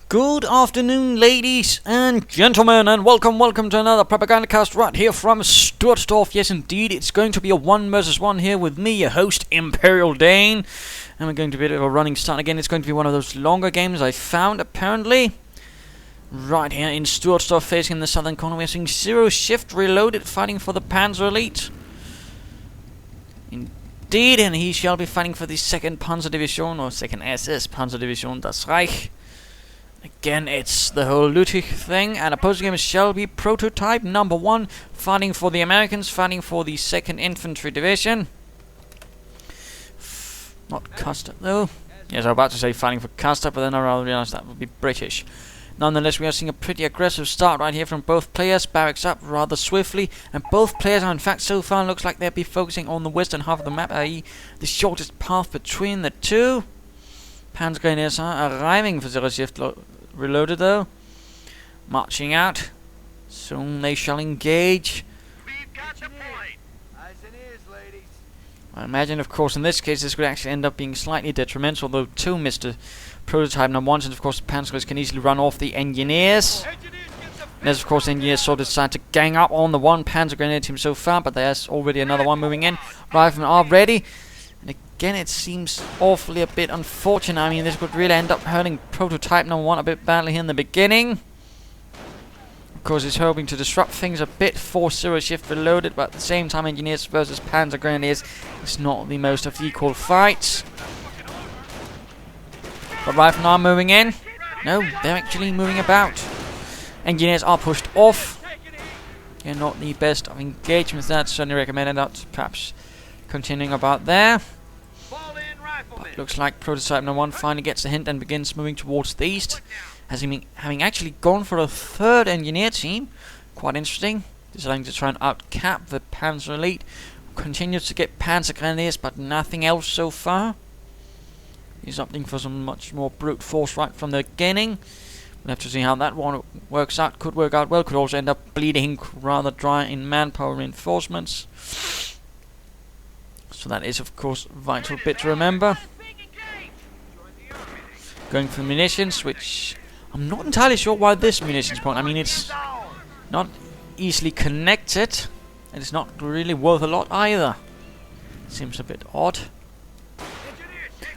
Good afternoon, ladies and gentlemen, and welcome to another Propagandacast right here from Sturzdorf. Yes, indeed, it's going to be a 1 versus 1 here with me, your host, Imperial Dane. And we're going to be a bit of a running start again. It's going to be one of those longer games I found, apparently. Right here in Sturzdorf, facing the southern corner, we're seeing Zeroshiftreloaded fighting for the Panzer Elite. Indeed, and he shall be fighting for the 2nd Panzer Division, or 2nd SS Panzer Division, das Reich. Again, it's the whole Ludwig thing, and opposing him shall be Prototypeno1, fighting for the Americans, fighting for the 2nd Infantry Division. Not Custer, though. Yes, I was about to say fighting for Custer, but then I realized that would be British. Nonetheless, we are seeing a pretty aggressive start right here from both players. Barracks up rather swiftly, and both players are, in fact, so far looks like they'll be focusing on the western half of the map, i.e. the shortest path between the two. Panzer Grenadiers are arriving for Zeroshiftreloaded, though. Marching out. Soon they shall engage. We've got the point. Eyes and ears, ladies. I imagine, of course, in this case, this could actually end up being slightly detrimental, though, to Mr. Prototypeno1, since, of course, the Panzers can easily run off the engineers. And as, of course, engineers sort of decide to gang up on the one Panzer Grenadier team so far, but there's already another one moving in. Riflemen are ready. Again, it seems awfully a bit unfortunate. I mean, this could really end up hurting Prototypeno1 a bit badly here in the beginning. Of course, he's hoping to disrupt things a bit for Zeroshiftreloaded, but at the same time, Engineers versus Panzer Grenadiers is not the most of equal fights. But Riflemen are moving in. No, they're actually moving about. Engineers are pushed off. They're not the best of engagements. That's certainly recommended, not perhaps continuing about there. But looks like Prototypeno1 finally gets the hint and begins moving towards the east, having actually gone for a 3rd engineer team. Quite interesting. Deciding to try and outcap the Panzer Elite. Continues to get Panzer Grenadiers, but nothing else so far. He's opting for some much more brute force right from the beginning. We'll have to see how that one works out. Could work out well, could also end up bleeding rather dry in manpower reinforcements. So that is, of course, a vital bit to remember. Going for munitions, which I'm not entirely sure why this munitions point. I mean, it's not easily connected, and it's not really worth a lot either. Seems a bit odd.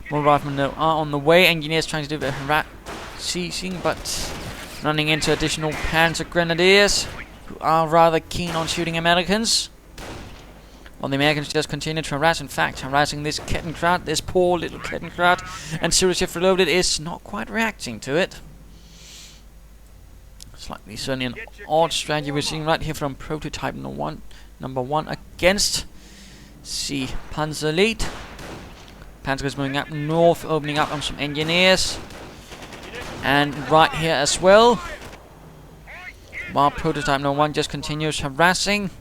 More riflemen though are on the way. Engineers trying to do a bit of rat seizing, but running into additional Panzer Grenadiers, who are rather keen on shooting Americans. While the Americans just continue to harass, in fact, harassing this Kettenkraut, this poor little Kettenkraut, and Zeroshiftreloaded is not quite reacting to it. Slightly certainly an odd strategy we're seeing right here from Prototypeno1, number 1 against the Panzer Elite. Panzer is moving up north, opening up on some engineers, and right here as well. While Prototypeno1 just continues harassing,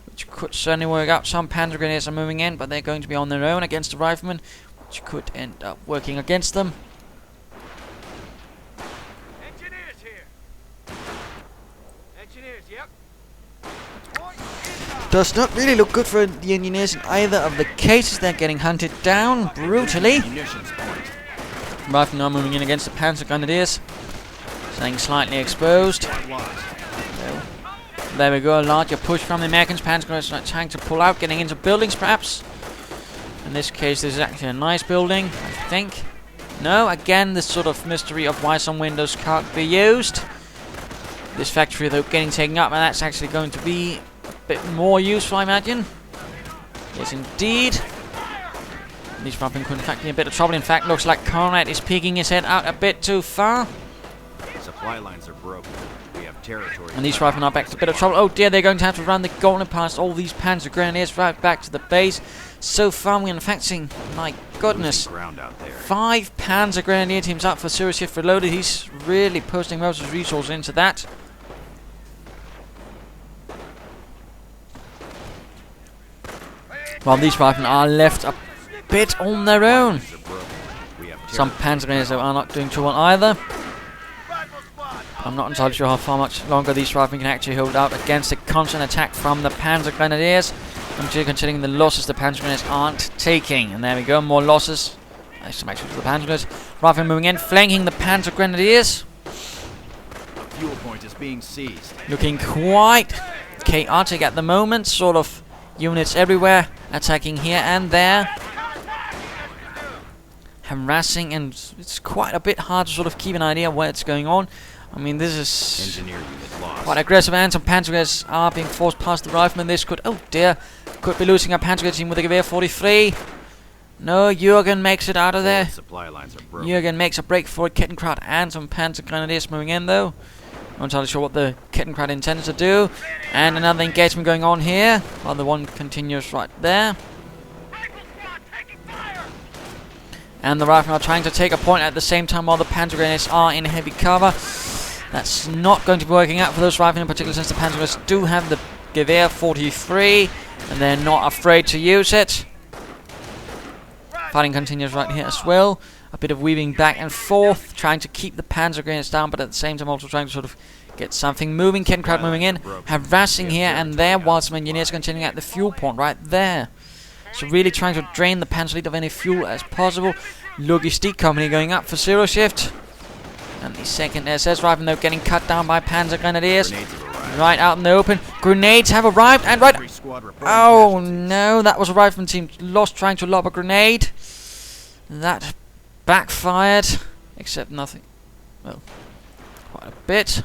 which could certainly work out. Some Panzer Grenadiers are moving in, but they're going to be on their own against the Riflemen, which could end up working against them. Engineers here. Engineers, yep. Does not really look good for the engineers in either of the cases. They're getting hunted down brutally. Riflemen are moving in against the Panzer Grenadiers, staying slightly exposed. There we go, a larger push from the Americans. Panzer Grenadiers are trying to pull out, getting into buildings perhaps. In this case, this is actually a nice building, I think. No, again, this sort of mystery of why some windows can't be used. This factory, though, getting taken up, and that's actually going to be a bit more useful, I imagine. Yes, indeed. These Riflemen could, in fact, be in a bit of trouble. In fact, looks like Conrad is peeking his head out a bit too far. Supply lines are broken. And these Riflemen are back to a bit of trouble. Oh dear, they're going to have to run the gauntlet past all these Panzer Grenadiers right back to the base. So far, we're in fact seeing, my goodness, 5 Panzer Grenadier teams up for Zeroshiftreloaded. He's really posting most of his resources into that. While these Riflemen are left a bit on their own. Some Panzer Grenadiers are not doing too well either. I'm not entirely sure how far much longer these Riflemen can actually hold out against a constant attack from the Panzer Grenadiers. Considering the losses the Panzer Grenadiers aren't taking. And there we go, more losses Nice some action to the Panzer Grenadiers. Riflemen moving in, flanking the Panzer Grenadiers. A fuel point is being seized. Looking quite chaotic at the moment. Sort of units everywhere, attacking here and there. Harassing, and it's quite a bit hard to sort of keep an idea of what's going on. I mean, this is Engineer unit lost. quite aggressive, and some Panzer Grenadiers are being forced past the riflemen. This could, oh dear, could be losing a Panzer Grenadier team with a Gewehr 43. No, Jürgen makes it out of there. Supply lines are broken. Jürgen makes a break for Kettenkraut, and some Panzer Grenadiers moving in though. Not entirely sure what the Kettenkraut intends to do. And another engagement going on here, while the one continues right there. And the riflemen are trying to take a point at the same time while the Panzer Grenadiers are in heavy cover. That's not going to be working out for those riflemen, in particular since the Panzer Grenadiers do have the Gewehr 43, and they're not afraid to use it. Fighting continues right here as well. A bit of weaving back and forth, trying to keep the Panzer Grenadiers down, but at the same time also trying to sort of get something moving. Kettenkraut moving in, harassing here and there, while some engineers continuing at the fuel point right there. So really trying to drain the Panzer Elite of any fuel as possible. Logistik company going up for zero shift. And the 2nd SS rifle though getting cut down by Panzer Grenadiers. Right out in the open. Grenades have arrived and right... Oh no, that was a rifleman team lost trying to lob a grenade. That backfired. Except nothing. Well, quite a bit.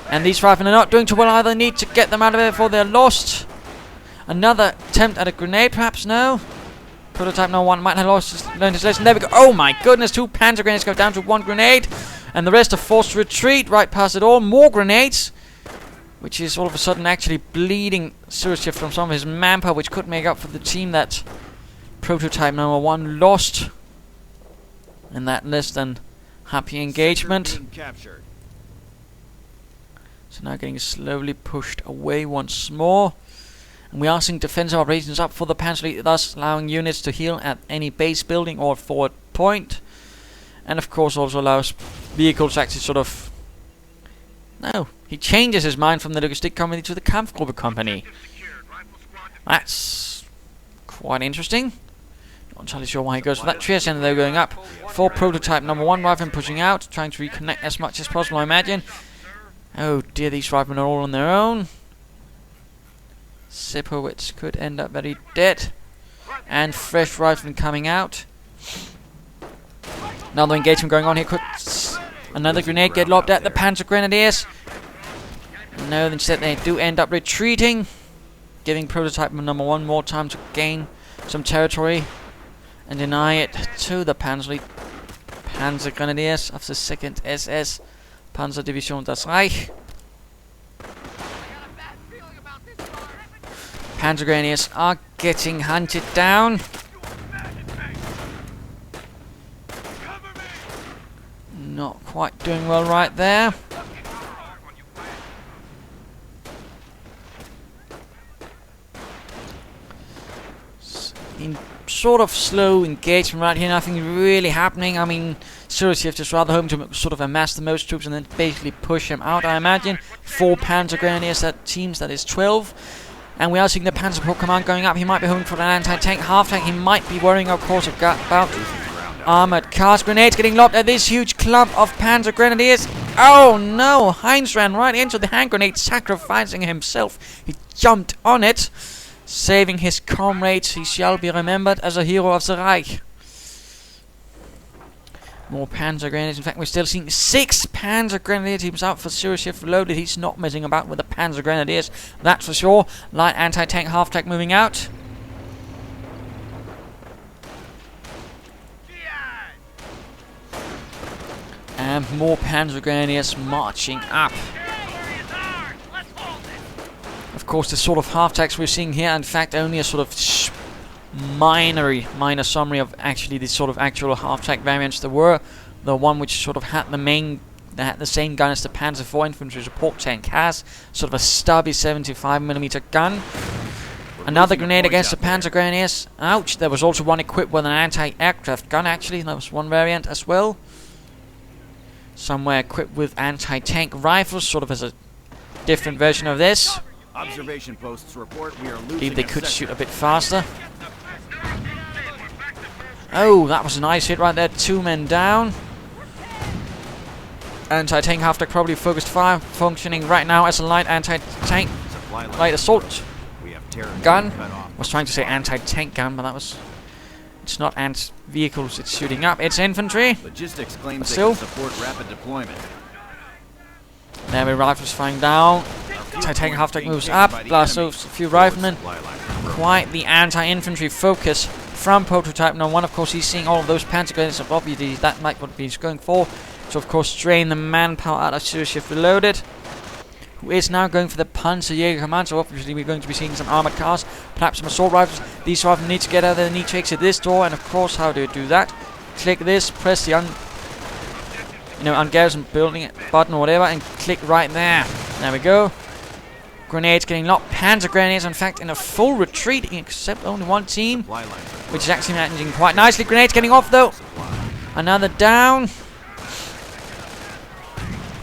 And these riflemen are not doing too well either. Need to get them out of there before they're lost. Another attempt at a grenade, perhaps? No. Prototypeno1 might have learned his lesson. There we go. Oh my goodness, 2 Panzer Grenadiers go down to 1 grenade. And the rest are forced to retreat right past it all. More grenades. Which is all of a sudden actually bleeding Zeroshift from some of his manpower, which could make up for the team that Prototypeno1 lost in that less than happy engagement. So now getting slowly pushed away once more. And we are seeing defensive operations up for the Panzer Elite, thus allowing units to heal at any base building or forward point. And of course also allows vehicles to actually sort of... No, he changes his mind from the Logistik company to the Kampfgruppe company. That's quite interesting. Not entirely sure why he goes for that. Trieste and they're going up for Prototypeno1 riflemen pushing out, trying to reconnect as much as possible, I imagine. Oh dear, these riflemen are all on their own. Sipowicz could end up very dead. And fresh riflemen coming out. Another engagement going on here. Could another grenade get lobbed at the Panzer Grenadiers? No, instead they do end up retreating, giving Prototypeno1 more time to gain some territory and deny it to the Panzer Grenadiers of the 2nd SS Panzer Division Das Reich. Panzer Grenadiers are getting hunted down. Not quite doing well right there. In sort of slow engagement right here, nothing really happening. I mean, Zeroshift is rather hoping to sort of amass the most troops and then basically push him out, I imagine. 4 Panzer Grenadiers, that teams, that is 12. And we are seeing the Panzer Corps command going up. He might be hoping for an anti-tank half-tank. He might be worrying, of course, about armored cars. Grenades getting lobbed at this huge clump of Panzer Grenadiers. Oh no! Heinz ran right into the hand grenade, sacrificing himself. He jumped on it, saving his comrades. He shall be remembered as a hero of the Reich. More Panzer Grenadiers. In fact, we're still seeing 6 Panzer Grenadier teams out for Zeroshiftreloaded. He's not messing about with the Panzer Grenadiers, that's for sure. Light anti-tank, half-tank moving out. And more Panzer Grenadiers marching up. Of course, the sort of half-tanks we're seeing here, in fact, only a sort of minor summary of actually the sort of actual half-tank variants there were. The one which sort of had the same gun as the Panzer IV infantry support tank has, sort of a stubby 75mm gun. Another grenade against the Panzer Grenadiers. Ouch! There was also one equipped with an anti-aircraft gun. Actually, that was one variant as well. Somewhere equipped with anti-tank rifles, sort of as a different version of this. Observation posts report we are losing. I believe they could shoot a bit faster. Oh, that was a nice hit right there. 2 men down. Anti-tank half-deck probably focused fire, functioning right now as a light anti-tank, light assault gun. I was trying to say anti-tank gun, but that was... It's not vehicles it's shooting up, it's infantry. Logistics claims they still. can support rapid deployment. There we rifles flying down. Anti-tank half-deck moves up, blasts off a few riflemen. Quite the anti-infantry focus from Prototypeno1. Of course, he's seeing all of those panzer grenades, so obviously that might what he's going for. So of course, drain the manpower out of Zeroshiftreloaded, who is now going for the Panzer command. So obviously we're going to be seeing some armored cars, perhaps some assault rifles. These rifles need to get out there, they need to exit this door, and of course, how do you do that? Click this, press the ungarrison building button or whatever, and click right there. There we go. Grenades getting locked. Panzer grenades, in fact, in a full retreat, except only one team, which is actually managing quite nicely. Grenades getting off though. Another down.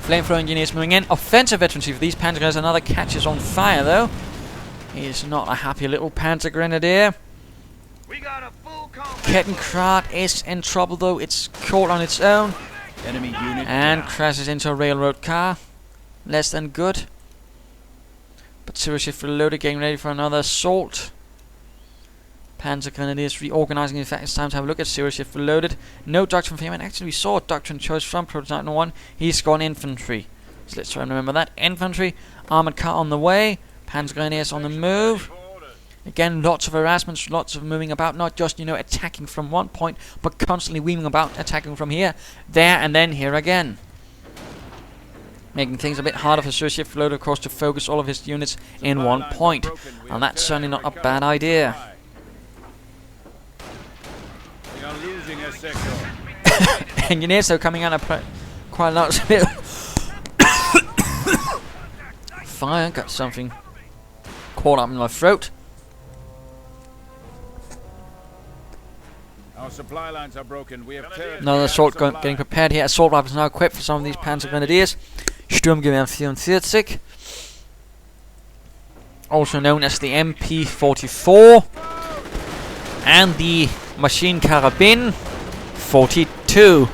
Flamethrower engineers moving in. Offensive veterancy for these panzer grenadiers. Another catches on fire though. He is not a happy little panzer grenadier. Kettenkrad is in trouble though. It's caught on its own. Enemy unit and down. crashes into a railroad car. Less than good. But Zeroshiftreloaded getting ready for another assault. Panzer Grenadiers reorganizing. In fact, it's time to have a look at Zeroshiftreloaded. No doctrine for him, and actually we saw a doctrine choice from Prototypeno1. He's gone infantry. So let's try and remember that. Infantry, armored car on the way, Panzer Grenadiers on the move. Again, lots of harassments, lots of moving about, not just, attacking from one point, but constantly weaving about, attacking from here, there, and then here again. Making things a bit harder for Zeroshiftreloaded, of course, to focus all of his units in one point. And that's certainly not a bad idea. We are losing a sector. Engineers, though, coming out of quite a lot of spill. Fire, got something caught up in my throat. Our supply lines are broken. We have Another assault getting prepared here. Assault rifles now equipped for some of these Panzer Grenadiers. Sturmgewehr 44. Also known as the MP44. And the Machine Carabin 42.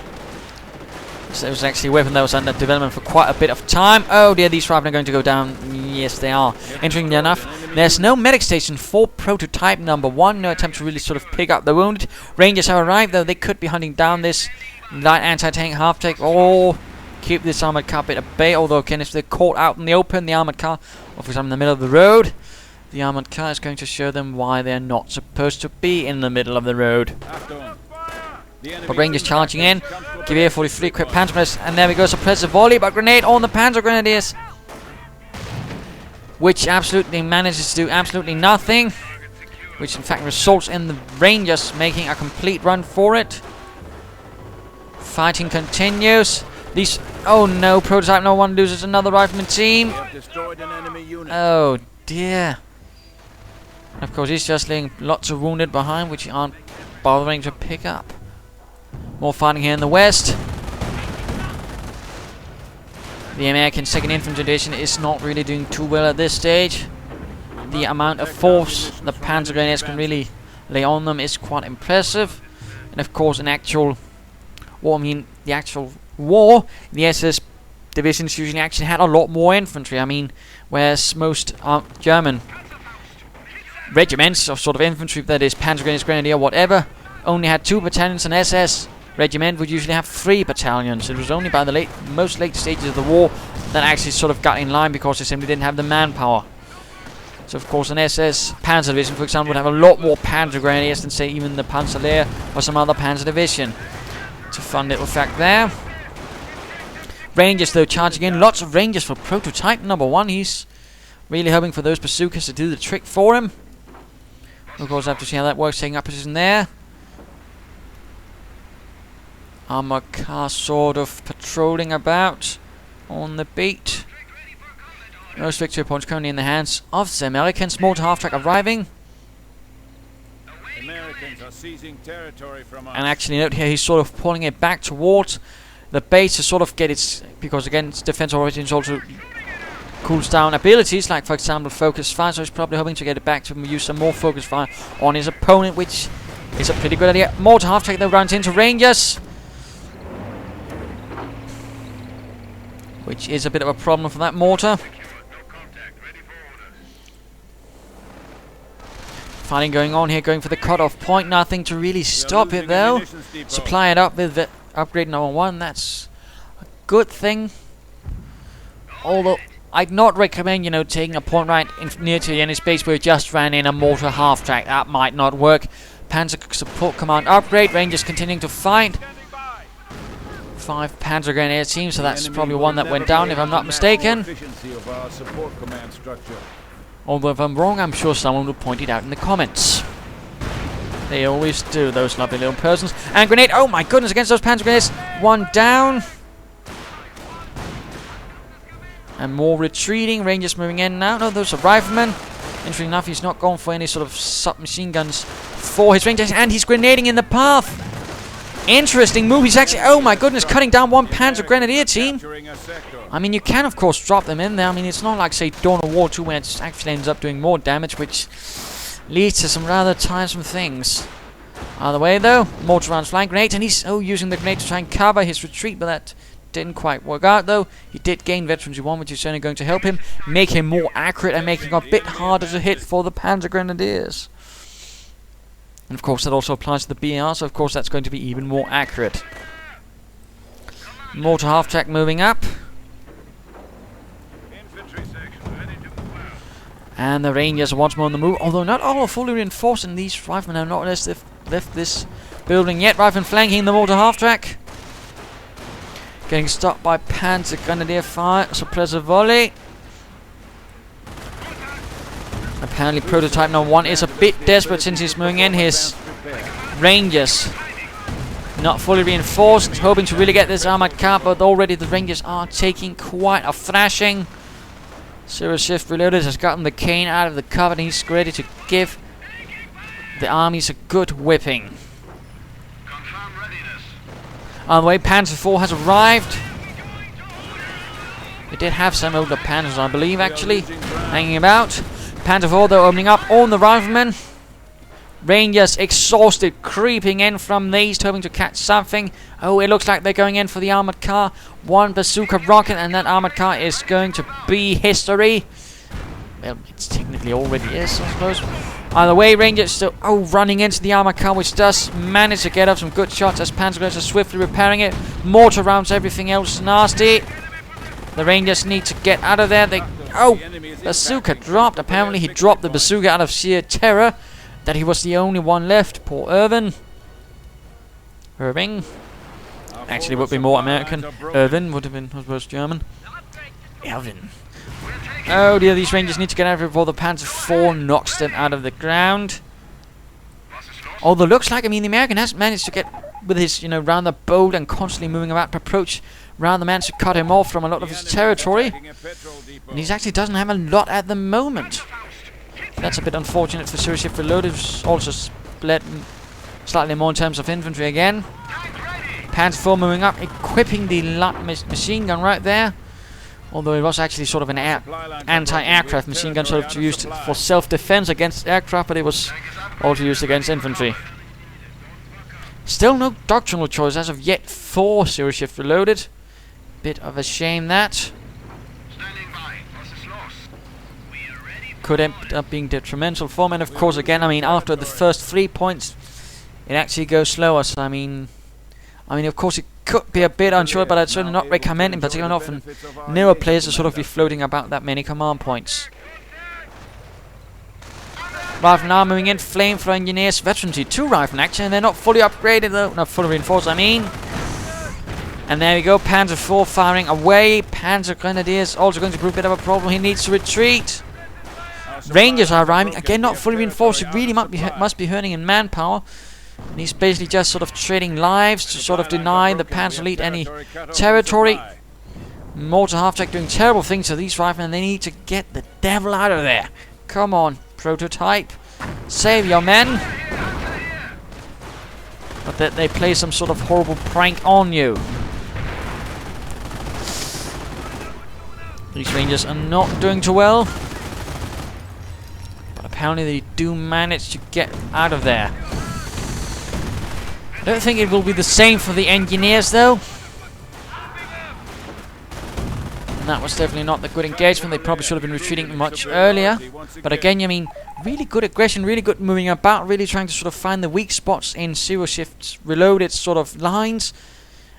So it was actually a weapon that was under development for quite a bit of time. Oh dear, these rifles are going to go down. Yes, they are. Interestingly enough, there's no medic station for Prototypeno1. No attempt to really sort of pick up the wounded. Rangers have arrived, though they could be hunting down this light anti-tank half-tank or keep this armored car bit at bay. Although, again, if they're caught out in the open, the armored car, or for example in the middle of the road, the armored car is going to show them why they're not supposed to be in the middle of the road. But Rangers charging in. Gewehr 43 equipped Panzer Grenadiers, and there we go, suppressive volley, but grenade on the Panzer Grenadiers, which absolutely manages to do absolutely nothing, which in fact results in the Rangers making a complete run for it. Fighting continues. These, oh no, Prototypeno1 loses another rifleman team. Oh dear. And of course he's just leaving lots of wounded behind, which aren't bothering to pick up. More fighting here in the west. The American 2nd Infantry Division is not really doing too well at this stage. The amount of force the Panzer Grenadiers can really lay on them is quite impressive. And of course, the actual war, the SS divisions usually actually had a lot more infantry. I mean, whereas most German regiments of sort of infantry, that is Panzer Grenadiers, Grenadier, whatever, only had 2 battalions, and SS regiment would usually have 3 battalions. It was only by the most late stages of the war that actually sort of got in line, because they simply didn't have the manpower. So of course an SS Panzer Division, for example, would have a lot more Panzer Grenadiers than say even the Panzer Lehr or some other Panzer Division. It's a fun little fact there. Rangers though charging in, lots of Rangers for Prototypeno1. He's really hoping for those bazookas to do the trick for him. Of course, I have to see how that works, taking up position there. Armored car sort of patrolling about on the beat. Most victory points currently in the hands of the Americans. Mortar half-track arriving. Americans are seizing territory from us. And actually note here, he's sort of pulling it back towards the base to sort of get its, because again, its defense origins also cools down abilities, like for example focus fire, so he's probably hoping to get it back to use some more focus fire on his opponent, which It's a pretty good idea. Mortar half-track though runs into Rangers, which is a bit of a problem for that mortar. Fighting going on here, going for the cut-off point. Nothing to really stop it though. Supply it up with the upgrade number 1. That's a good thing. Although I'd not recommend, you know, taking a point right near to the enemy space where you just ran in a mortar half-track. That might not work. Panzer support command upgrade. Rangers continuing to fight. 5 Panzer Grenadier teams, so that's probably one that went down if I'm not mistaken. Although if I'm wrong, I'm sure someone will point it out in the comments. They always do, those lovely little persons. And grenade, oh my goodness, against those Panzer Grenadiers. 1 down. And more retreating. Rangers moving in now. No, those are riflemen. Interesting enough, he's not gone for any sort of submachine guns for his Rangers. And he's grenading in the path. Interesting move. He's actually, oh my goodness, cutting down 1 Panzer Grenadier team. I mean, you can, of course, drop them in there. I mean, it's not like, say, Dawn of War 2 when it actually ends up doing more damage, which leads to some rather tiresome things. Either way, though, mortar rounds, flying grenades, and he's using the grenade to try and cover his retreat, but that didn't quite work out, though. He did gain Veterans 1, which is certainly going to help him, make him more accurate and make him a bit harder to hit for the Panzer Grenadiers. And, of course, that also applies to the BR, so, of course, that's going to be even more accurate. Mortar half-track moving up. And the Rangers are once more on the move, although not all are fully reinforced, and these riflemen have not left this building yet. Riflemen flanking the mortar half-track. Getting stopped by Panzer Grenadier fire, suppressor volley. Apparently Prototypeno1 is a bit desperate since he's moving in. His Rangers not fully reinforced, hoping to really get this armored car, but already the Rangers are taking quite a thrashing. Zeroshiftreloaded has gotten the cane out of the cover and he's ready to give the armies a good whipping. On the way, Panzer IV has arrived. They did have some older Panzers, I believe, actually, hanging about. Panzer IV, though, opening up on the riflemen. Rangers exhausted, creeping in from the east, hoping to catch something. Oh, it looks like they're going in for the armored car. 1 bazooka rocket, and that armored car is going to be history. Well, it technically already is, I suppose. Either way, Rangers still running into the armored car, which does manage to get up some good shots as Panzer Grenadiers are swiftly repairing it. Mortar rounds, everything else nasty. The Rangers need to get out of there. Bazooka dropped. Apparently, he dropped the bazooka out of sheer terror that he was the only one left. Poor Irving. Actually, would be more American. Irving would have been, I suppose, German. Irving. Oh dear, these Rangers need to get out of here before the Panzer IV knocks them out of the ground. Although looks like, I mean, the American has managed to get, with his, rather bold and constantly moving about approach, rather managed to cut him off from a lot of his territory. And he actually doesn't have a lot at the moment. That's a bit unfortunate for Zeroshiftreloaded, who's also split slightly more in terms of infantry again. Panzer IV moving up, equipping the machine gun right there. Although it was actually sort of an anti-aircraft machine gun, sort of used for self-defense against aircraft, but it was also used against infantry. Still no doctrinal choice as of yet for Zeroshiftreloaded. Bit of a shame that. Could end up being detrimental for him, and of course, again, I mean, after the first 3 points, it actually goes slower. So I mean, of course, it could be a bit unsure, but I'd certainly not recommend, in particular, not for newer players to sort of be floating about that many command points. Rifle now moving in, Flamethrower Engineers, Veteran T2 rifle action, and they're not fully upgraded though, not fully reinforced, I mean. And there we go, Panzer IV firing away. Panzer Grenadiers also going to prove a bit of a problem. He needs to retreat. Rangers are arriving, again not fully reinforced. It really must be hurting in manpower. And he's basically just sort of trading lives to sort of deny the Panzer Elite any territory. Mortar half-track doing terrible things to these riflemen. They need to get the devil out of there. Come on, Prototype. Save your men. But that they play some sort of horrible prank on you. These Rangers are not doing too well. But apparently they do manage to get out of there. don't think it will be the same for the engineers though. And that was definitely not the good engagement. They probably should have been retreating much earlier. But again, I mean, really good aggression, really good moving about, really trying to sort of find the weak spots in Zeroshiftreloaded sort of lines,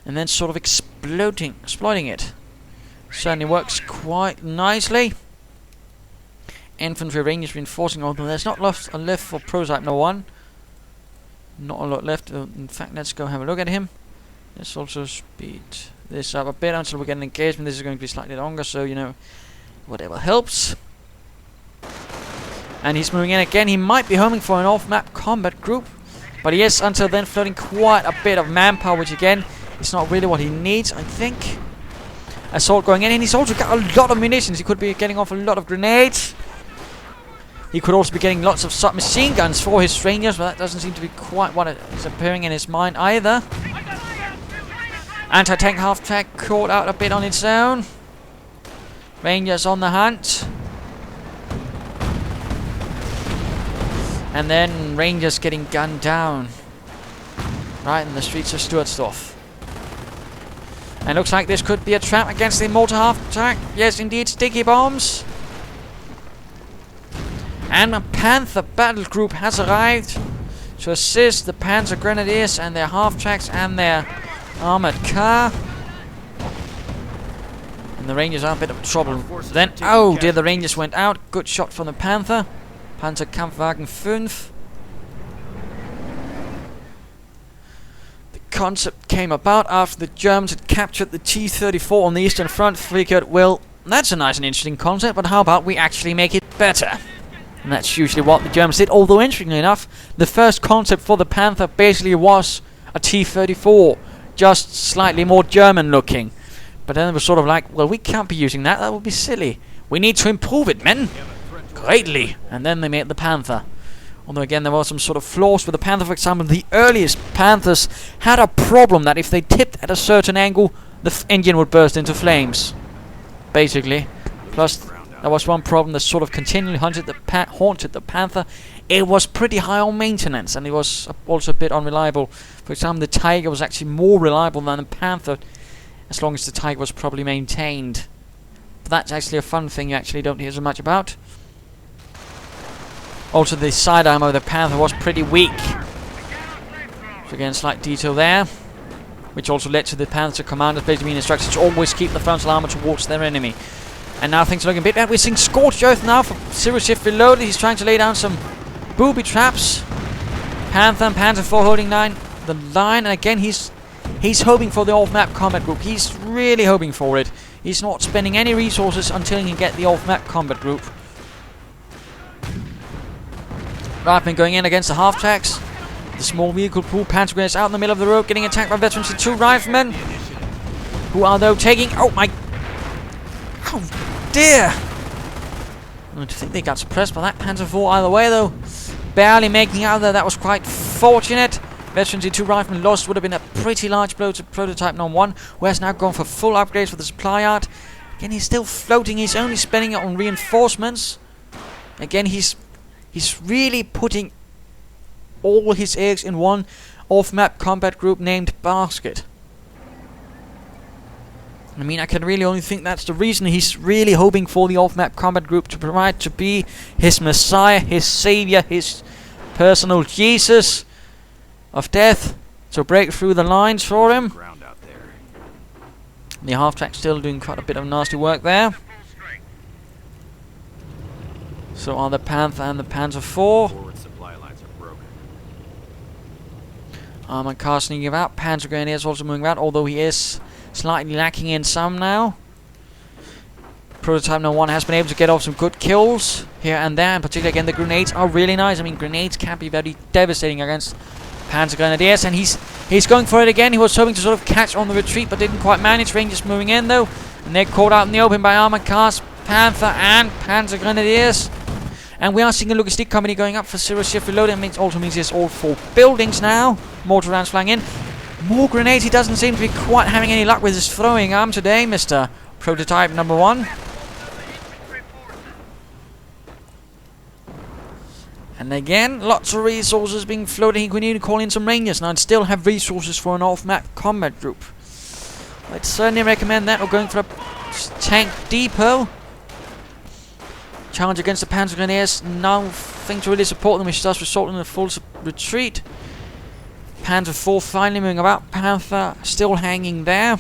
and then sort of exploiting it. Certainly works quite nicely. Infantry Rangers reinforcing, although there's not a left for Prototypeno1. Not a lot left. In fact, let's go have a look at him. Let's also speed this up a bit until we get an engagement. This is going to be slightly longer, so you know, whatever helps. And he's moving in again. He might be homing for an off-map combat group, but he is until then floating quite a bit of manpower, which again is not really what he needs, I think. Assault going in, and he's also got a lot of munitions. He could be getting off a lot of grenades. He could also be getting lots of submachine guns for his Rangers, but that doesn't seem to be quite what is appearing in his mind either. Anti-tank half-track caught out a bit on its own. Rangers on the hunt. And then Rangers getting gunned down right in the streets of Sturzdorf. And looks like this could be a trap against the mortar half-track. Yes, indeed, sticky bombs. And a Panther battle group has arrived to assist the Panzer Grenadiers and their half-tracks and their armored car. And the Rangers are a bit of trouble. Then, oh dear, the Rangers went out. Good shot from the Panther. Panzer Kampfwagen 5. The concept came about after the Germans had captured the T-34 on the Eastern Front. Figured, well, that's a nice and interesting concept, but how about we actually make it better? And that's usually what the Germans did, although interestingly enough, the first concept for the Panther basically was a T-34, just slightly more German looking. But then it was sort of like, well, we can't be using that, that would be silly. We need to improve it, men, greatly. And then they made the Panther. Although again, there were some sort of flaws with the Panther. For example, the earliest Panthers had a problem that if they tipped at a certain angle, the engine would burst into flames, basically. Plus, there was one problem that sort of continually haunted the Panther. It was pretty high on maintenance, and it was also a bit unreliable. For example, the Tiger was actually more reliable than the Panther, as long as the Tiger was properly maintained. But that's actually a fun thing you actually don't hear so much about. Also, the side armor of the Panther was pretty weak. So again, slight detail there, which also led to the Panther commanders basically being instructed to always keep the frontal armor towards their enemy. And now things are looking a bit bad. We're seeing Scorched Earth now for Zeroshiftreloaded. He's trying to lay down some booby traps. Panther and Panzer 4 holding the line. And again, he's hoping for the off-map combat group. He's really hoping for it. He's not spending any resources until he can get the off-map combat group. Riflemen going in against the half-tracks. The small vehicle pool. Panzer Grenadiers out in the middle of the road, getting attacked by veterans. 2 riflemen, who are though taking... Oh my... Oh dear! I think they got suppressed by that Panzer 4 either way though. Barely making out there. That was quite fortunate. Veterans E2 riflemen lost would have been a pretty large blow to Prototypeno1, who has now gone for full upgrades for the supply yard. Again, he's still floating. He's only spending it on reinforcements. Again, he's really putting all his eggs in one off-map combat group named Basket. I mean, I can really only think that's the reason he's really hoping for the off-map combat group to provide to be his messiah, his savior, his personal Jesus of death, to break through the lines for him. The half-track still doing quite a bit of nasty work there. So are the Panther and the Panzer 4. Armored car sneaking about. Panzer Grenadiers also moving about, although he is slightly lacking in some now. Prototypeno1 has been able to get off some good kills here and there, and particularly again the grenades are really nice. I mean, grenades can be very devastating against Panzer Grenadiers, and he's going for it again. He was hoping to sort of catch on the retreat, but didn't quite manage. Rangers moving in though, and they're caught out in the open by armored cars, Panther and Panzer Grenadiers. And we are seeing a logistic company going up for Zeroshiftreloaded. It also means there's all 4 buildings now. Mortar rounds flying in. More grenades. He doesn't seem to be quite having any luck with his throwing arm today, Mr. Prototype1. And again, lots of resources being floated. He could even call in some Rangers now and still have resources for an off-map combat group. I'd certainly recommend that. We're going for a tank depot. Challenge against the Panzer Grenadiers. Nothing to really support them, which does result in a full retreat. Panzer IV finally moving about. Panther still hanging there.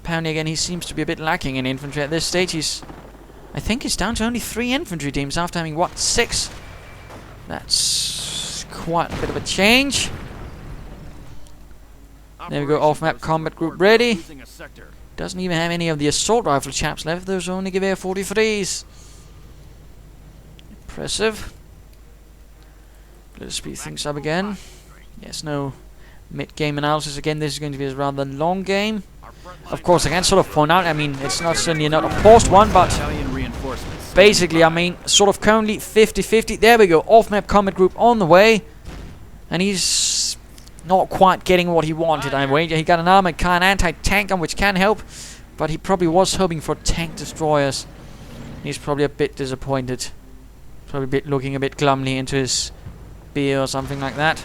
Apparently again he seems to be a bit lacking in infantry at this stage. I think he's down to only 3 infantry teams after having, what, 6? That's quite a bit of a change. There we go, off-map combat group ready. Doesn't even have any of the assault rifle chaps left. Those only give air 43s. Impressive. Let's speed things up again. Yes, no mid-game analysis again. This is going to be a rather long game. Of course, I can sort of point out, I mean, it's not certainly not a forced one, but basically, I mean, sort of currently 50-50. There we go, off-map combat group on the way. And he's not quite getting what he wanted, I wager. He got an armored car, an anti-tank gun, which can help, but he probably was hoping for tank destroyers. He's probably a bit disappointed. Probably looking a bit glumly into his beer or something like that.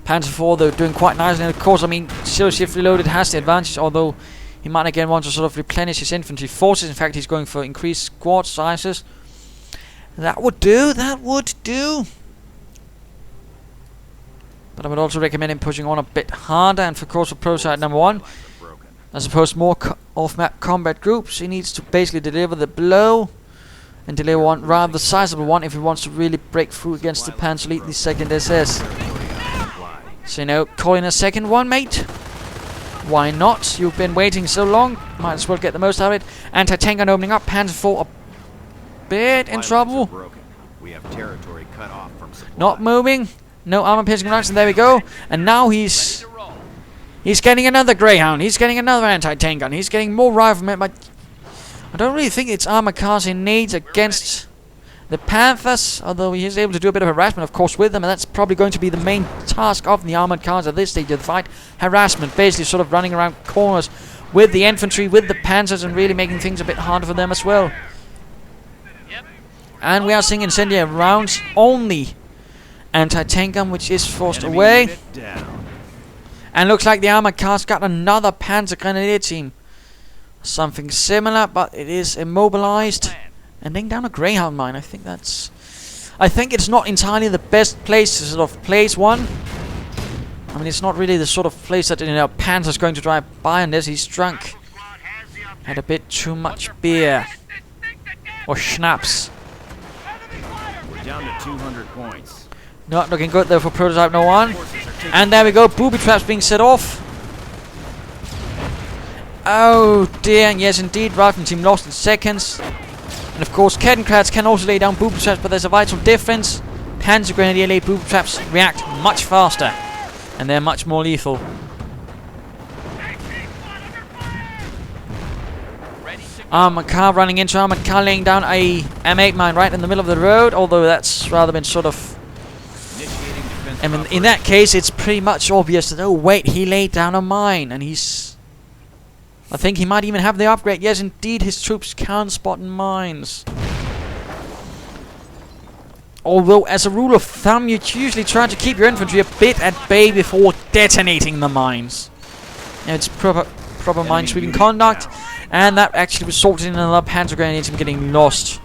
Panzer IV, though, doing quite nicely. And of course, I mean, Zeroshiftreloaded has the advantage, although he might again want to sort of replenish his infantry forces. In fact, he's going for increased squad sizes. That would do, that would do. But I would also recommend him pushing on a bit harder. And of course, for Prototypeno1, as opposed to more off-map combat groups, he needs to basically deliver the blow. And deliver one rather sizable one if he wants to really break through against the Panzer Elite, the 2nd SS. So, you know, call in a second one, mate. Why not? You've been waiting so long. Might as well get the most out of it. Anti-tank gun opening up. Panzer IV a bit in trouble. We have territory cut off from supply. Not moving. No armor piercing rounds, and there we go. And now he's getting another Greyhound. He's getting another anti-tank gun. He's getting more riflemen, but I don't really think it's armor cars he needs against the Panthers, although he is able to do a bit of harassment, of course, with them, and that's probably going to be the main task of the armored cars at this stage of the fight. Harassment, basically sort of running around corners with the infantry, with the Panzers, and really making things a bit harder for them as well. And we are seeing incendiary rounds only. Anti-tank gun, which is forced away. And looks like the armored cars got another Panzer Grenadier team. Something similar, but it is immobilized. And laying down a Greyhound mine. I think it's not entirely the best place to sort of place one. I mean, it's not really the sort of place that, you know, Panzer's going to drive by unless he's drunk. Had a bit too much beer. Or schnapps. We're down to 200 points. Not looking good though for Prototypeno1. And there we go, booby traps being set off. Oh dear, and yes indeed, rifleman team lost in seconds. And of course, Kettenkrats can also lay down booby traps, but there's a vital difference. Panzer Grenadier laid booby traps react much faster, and they're much more lethal. Armored car running into armored car, laying down a M8 mine right in the middle of the road, although that's rather been sort of... I mean, in that case, it's pretty much obvious that, oh wait, he laid down a mine, and he's... I think he might even have the upgrade. Yes, indeed, his troops can spot mines. Although, as a rule of thumb, you usually try to keep your infantry a bit at bay before detonating the mines. Yeah, it's proper minesweeping conduct, and that actually resulted in another Panzer Grenadier team getting lost.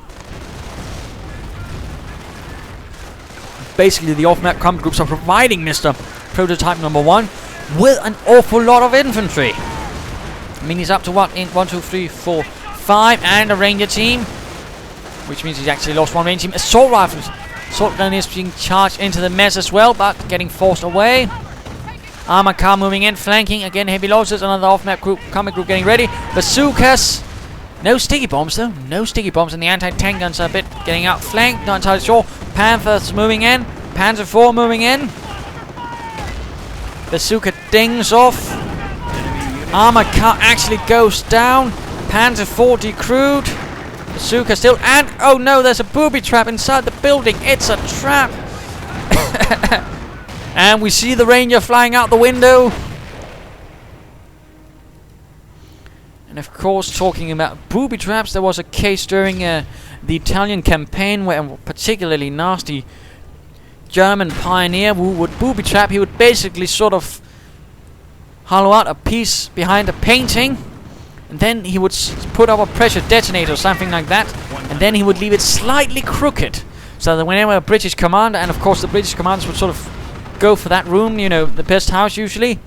Basically, the off-map combat groups are providing Mr. Prototypeno1 with an awful lot of infantry. I mean, he's up to what? In 1, 2, 3, 4, 5, and a ranger team, which means he's actually lost one ranger team. Assault rifles. Assault grenadiers being charged into the mess as well, but getting forced away. Armor car moving in, flanking again. Heavy losses. Another off-map group, combat group getting ready. Bazookas. No sticky bombs though. No sticky bombs, and the anti-tank guns are a bit getting outflanked. Not entirely sure. Panthers moving in. Panzer IV moving in. Bazooka dings off. Armor car actually goes down. Panzer IV decrewed. Bazooka still. And oh no, there's a booby trap inside the building. It's a trap. And we see the Ranger flying out the window. And of course, talking about booby traps, there was a case during the Italian campaign where a particularly nasty German pioneer who would booby trap. He would basically sort of hollow out a piece behind a painting, and then he would put up a pressure detonator or something like that, and then he would leave it slightly crooked, so that whenever a British commander, and of course the British commanders would sort of go for that room, you know, the best house usually,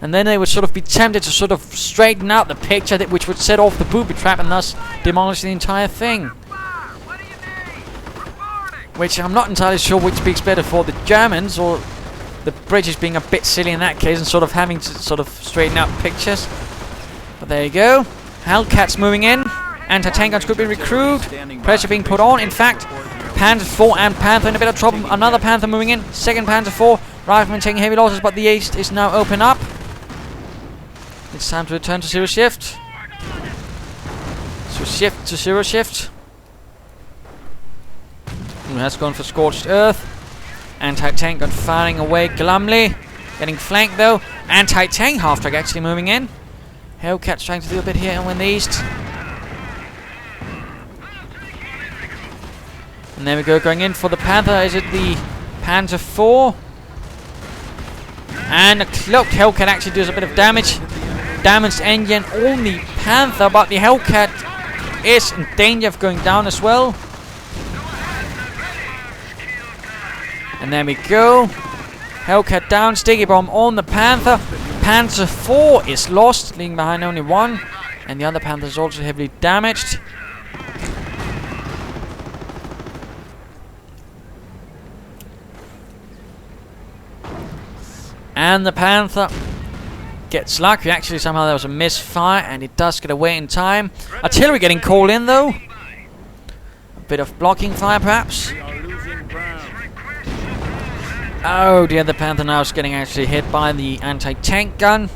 and then they would sort of be tempted to sort of straighten out the picture, which would set off the booby trap and thus demolish the entire thing. Which I'm not entirely sure which speaks better for the Germans or the British being a bit silly in that case and sort of having to sort of straighten out pictures. But there you go. Hellcats moving in. Anti-tank guns could be recruited. Pressure being put on. In fact, Panzer 4 and Panther in a bit of trouble. Another Panther moving in. Second Panzer 4. Riflemen taking heavy losses, but the east is now open up. It's time to return to zero shift. So shift to zero shift. Who has gone for scorched earth. Anti-tank gun firing away glumly. Getting flanked though. Anti-tank half-track actually moving in. Hellcats trying to do a bit here and win the east. And there we go, going in for the Panther. Is it the Panzer 4? And a cloaked Hellcat actually does a bit of damage. Damaged engine on the Panther, but the Hellcat is in danger of going down as well. And there we go. Hellcat down, sticky bomb on the Panther. Panzer 4 is lost, leaving behind only one. And the other Panther is also heavily damaged. And the Panther gets lucky. Actually, somehow there was a misfire, and it does get away in time. Artillery getting called in, though. A bit of blocking fire, perhaps. Oh, the other Panther now is getting actually hit by the anti-tank gun.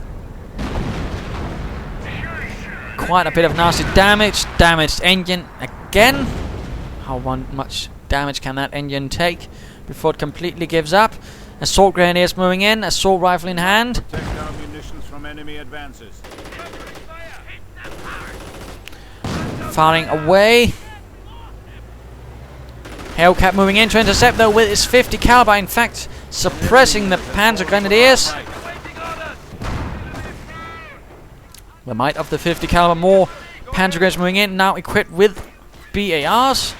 Quite a bit of nasty damage. Damaged engine again. How much damage can that engine take before it completely gives up? Assault grenadiers moving in. Assault rifle in hand. Protect our munitions from enemy advances. Firing away. Hellcat moving in to intercept though with his 50 caliber. In fact, suppressing the Panzer Grenadiers. The might of the 50 caliber. More Panzer Grenadiers moving in, now equipped with BARs.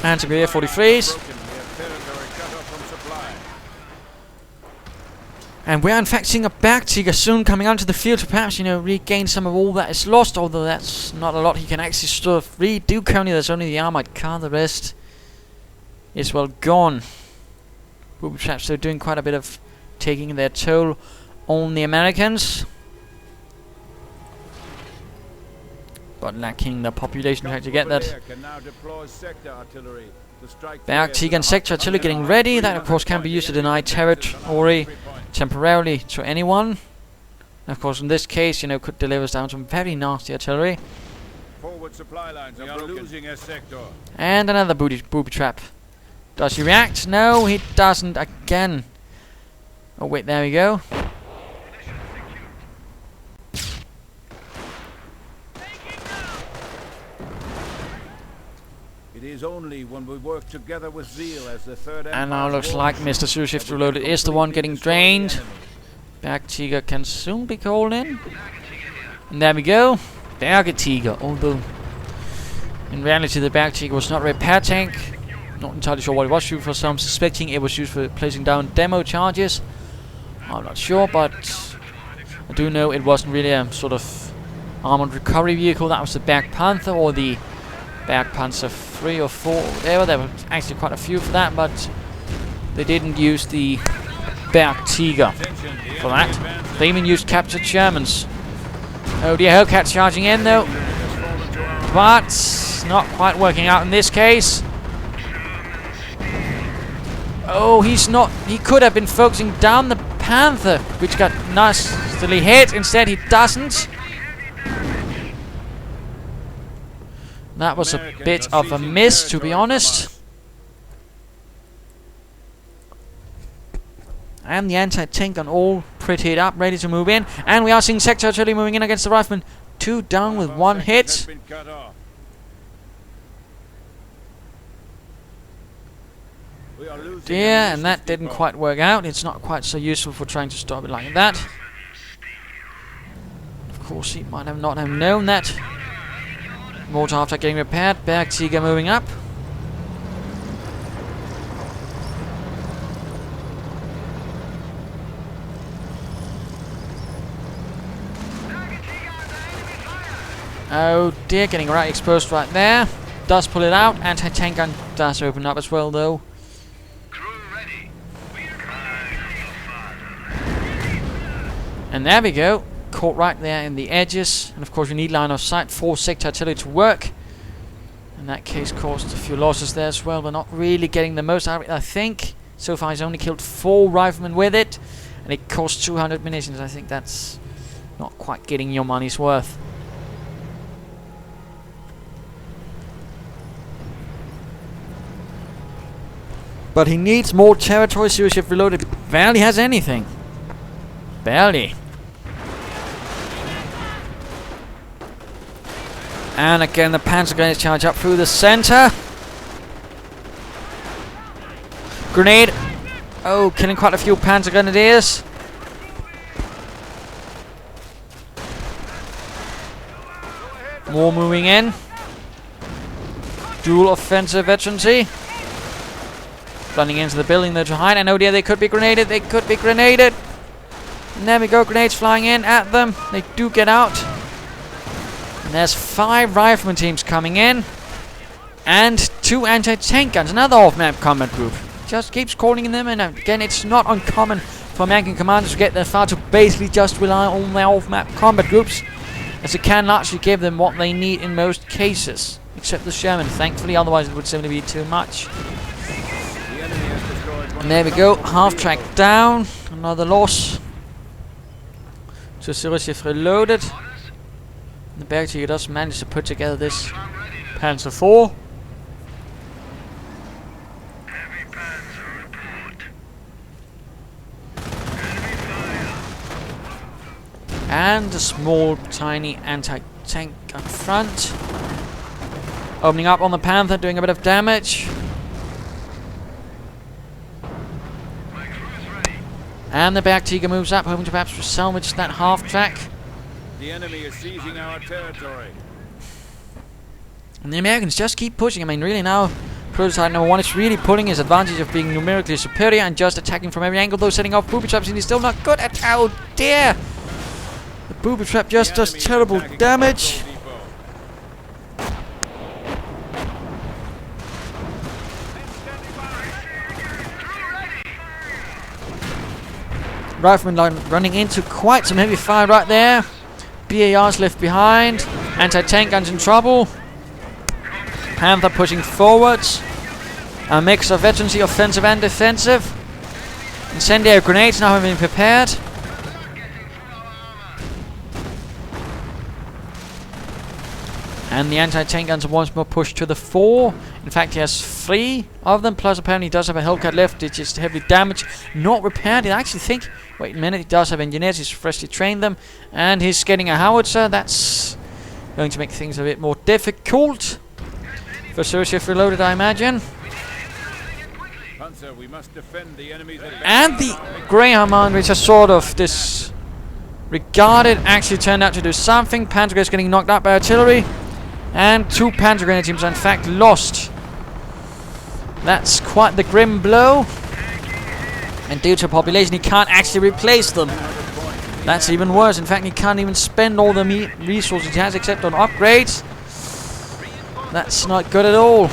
Panzer Grenadier 43s. And we're in fact seeing a Bergtiger soon coming onto the field to perhaps, you know, regain some of all that is lost, although that's not a lot he can actually sort of redo. Currently there's only the armored car, the rest is well gone. Booby traps, they're doing quite a bit of taking their toll on the Americans, but lacking the population to actually get that. Bergtiger and sector artillery getting ready. That of course can be used to deny territory temporarily to anyone. And of course in this case, you know, could deliver us down some very nasty artillery. Forward supply lines are losing a sector. And another booby trap. Does he react? No, he doesn't again. Oh wait, there we go. It is only when we work together with zeal as the third. And now looks like Mr. Zeroshiftreloaded is the one getting drained. Bergtiger can soon be called in. And there we go. Bergtiger, although in reality the Bergtiger was not a repair tank. Not entirely sure what it was used for. Some suspecting it was used for placing down demo charges. I'm not sure, but I do know it wasn't really a sort of armored recovery vehicle. That was the Berg Panther or the Berg Panzer 3 or 4, whatever. There were actually quite a few for that, but they didn't use the Bergtiger for that. They even used captured Germans. Oh dear, Hellcat charging in though, but not quite working out in this case. Oh, he's not. He could have been focusing down the Panther, which got nastily hit. Instead, he doesn't. That was a bit of a miss, to be honest. And the anti-tank gun all prettied up, ready to move in. And we are seeing sector artillery moving in against the riflemen 2 down with 1 hit. Been cut off. We are losing Yeah, and ammunition that didn't depot. quite work out. It's not quite so useful for trying to stop it like that. Of course, he might have not have known that. Mortar after getting repaired. Bergtiger moving up. Oh dear, getting right exposed right there. Does pull it out. Anti-tank gun does open up as well, though. And there we go. Caught right there in the edges. And of course, you need line of sight for sector artillery to work. In that case, caused a few losses there as well. But not really getting the most out of it, I think. So far, he's only killed 4 riflemen with it. And it cost 200 munitions. I think that's not quite getting your money's worth. But he needs more territory. Zeroshiftreloaded barely has anything. Barely. And again, the Panzer grenades charge up through the center. Grenade. Oh, killing quite a few Panzer grenadiers. More moving in. Dual offensive veterancy. Running into the building there to hide. And oh dear, they could be grenaded. They could be grenaded. And there we go, grenades flying in at them. They do get out. And there's 5 rifleman teams coming in. And 2 anti-tank guns. Another off-map combat group. Just keeps calling in them. And again, it's not uncommon for American commanders to get that far to basically just rely on their off-map combat groups, as it can largely give them what they need in most cases. Except the Sherman, thankfully. Otherwise, it would simply be too much. And there we go. Half-track down. Another loss. So Zeroshiftreloaded. The Bergtiger does manage to put together this Panzer IV. And a small, tiny anti-tank up front. Opening up on the Panther, doing a bit of damage. And the Bergtiger moves up, hoping to perhaps salvage that half-track. The enemy is seizing our territory. And the Americans just keep pushing. I mean, really now, Prototypeno1 is really pulling his advantage of being numerically superior and just attacking from every angle, though setting off booby traps, and he's still not good at. Oh dear! The booby trap just does terrible damage. Rifleman running into quite some heavy fire right there. BAR's left behind. Anti-tank guns in trouble. Panther pushing forwards. A mix of veterancy, offensive and defensive. Incendiary grenades now have been prepared. And the anti-tank guns are once more pushed to the fore. In fact, he has 3 of them, plus apparently he does have a Hellcat left, which is heavily damaged, not repaired. I actually think, wait a minute, he does have engineers, he's freshly trained them, and he's getting a howitzer. That's going to make things a bit more difficult for Zeroshiftreloaded, I imagine. Panzer, we must defend the enemy's And the Greyhound, which is sort of disregarded, actually turned out to do something. Panzer is getting knocked out by artillery. And 2 Panzer Grenadier teams are in fact lost. That's quite the grim blow. And due to population, he can't actually replace them. That's even worse. In fact, he can't even spend all the resources he has except on upgrades. That's not good at all.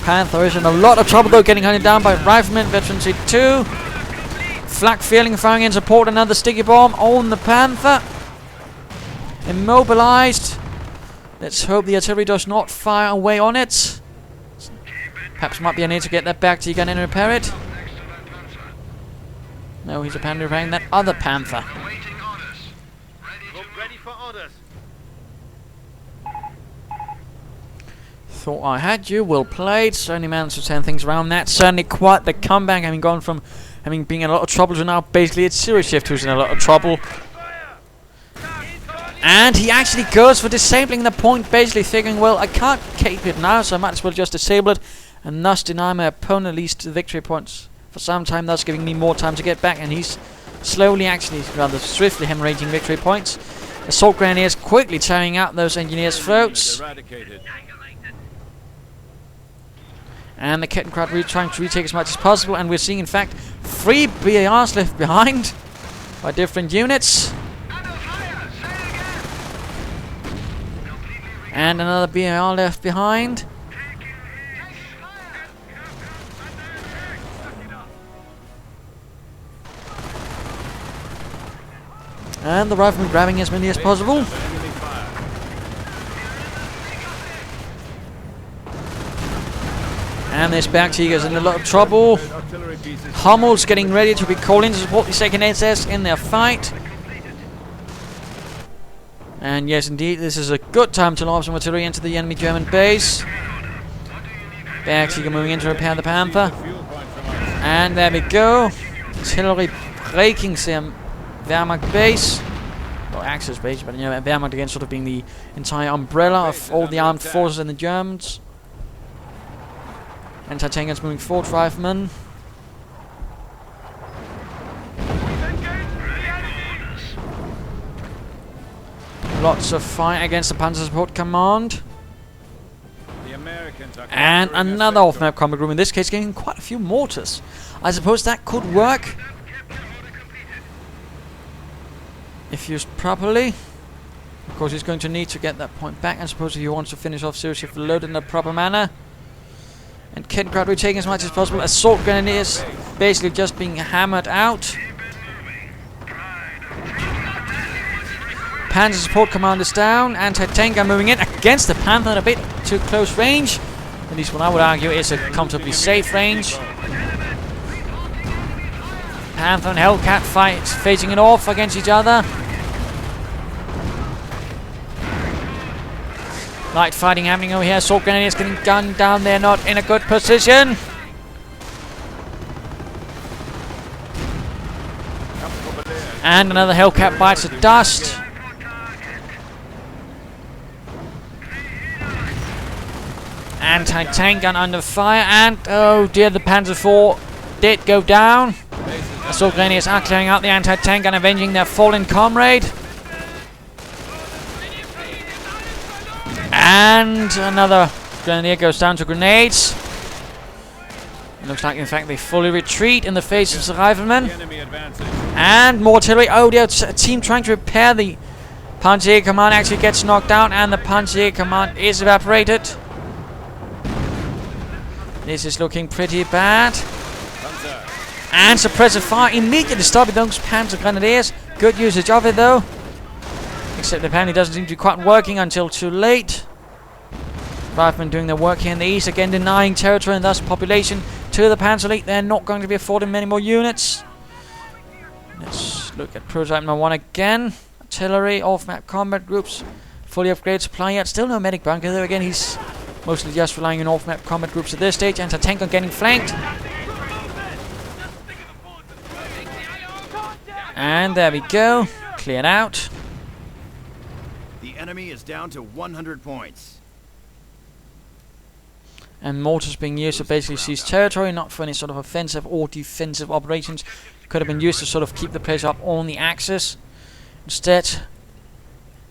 Panther is in a lot of trouble though, getting hunted down by Rifleman, Veterancy 2. Flak feeling, firing in support, another sticky bomb on the Panther. Immobilized. Let's hope the artillery does not fire away on it. Perhaps might be a need to get that back to you gun and repair it. No, he's apparently repairing that other Panther. Ready for orders. thought I had you. Well played. Certainly managed to turn things around. That's certainly quite the comeback. Having gone from being in a lot of trouble to now basically it's Zeroshift who's in a lot of trouble. And he actually goes for disabling the point, basically figuring, well, I can't keep it now, so I might as well just disable it and thus deny my opponent at least victory points for some time, thus giving me more time to get back. And he's slowly, actually, rather swiftly hemorrhaging victory points. Assault Grenadiers quickly tearing out those engineers' throats. And the Kettenkrad trying to retake as much as possible. And we're seeing, in fact, 3 BARs left behind by different units. And another BAR left behind. And the rifleman grabbing as many as possible. And this Bergtiger's in a lot of trouble. Hummel's getting ready to be called in to support the 2nd SS in their fight. And yes, indeed, this is a good time to lob some artillery into the enemy German base. Bergtiger moving in to repair the Panther. And there we go. Artillery breaking some Wehrmacht base. Or Axis base, but you know, Wehrmacht again sort of being the entire umbrella of all the armed forces in the Germans. Anti-tankers moving forward, riflemen. Lots of fire against the Panzer Support Command. And another off-map combat group, in this case getting quite a few mortars. I suppose that could work if used properly. Of course, he's going to need to get that point back. I suppose if he wants to finish off Zeroshiftreloaded in a proper manner. And Kettenkrad retaking as much as possible. Assault Grenadiers basically just being hammered out. Panzer Support Command is down. Anti-tank are moving in against the Panther at a bit too close range. At least what I would argue is a comfortably safe range. Panther and Hellcat fights, facing it off against each other. Light fighting happening over here. Assault Grenadiers getting gunned down. They're not in a good position. And another Hellcat bites the dust. Anti-tank gun under fire, and oh dear, the Panzer IV did go down. Assault Grenadiers are clearing out the anti-tank and avenging their fallen comrade. And another Grenadier goes down to grenades. It looks like, in fact, they fully retreat in the face of the riflemen. And more artillery. Oh dear, a team trying to repair the Panzer Command actually gets knocked down, and the Panzer Command is evaporated. This is looking pretty bad. And suppressive fire immediately stopping those Panzer Grenadiers. Good usage of it though. Except apparently doesn't seem to be quite working until too late. Riflemen doing their work here in the east, again denying territory and thus population to the Panzer Elite. They're not going to be afforded many more units. Let's look at Prototypeno1 again. Artillery, off-map combat groups, fully upgraded supply yet. Still no medic bunker though. Again, he's mostly just relying on off-map combat groups at this stage. Anti-tank are getting flanked. And there we go. Cleared out. The enemy is down to 100 points. And mortars being used to basically seize territory, not for any sort of offensive or defensive operations. Could have been used to sort of keep the place up on the axis. Instead,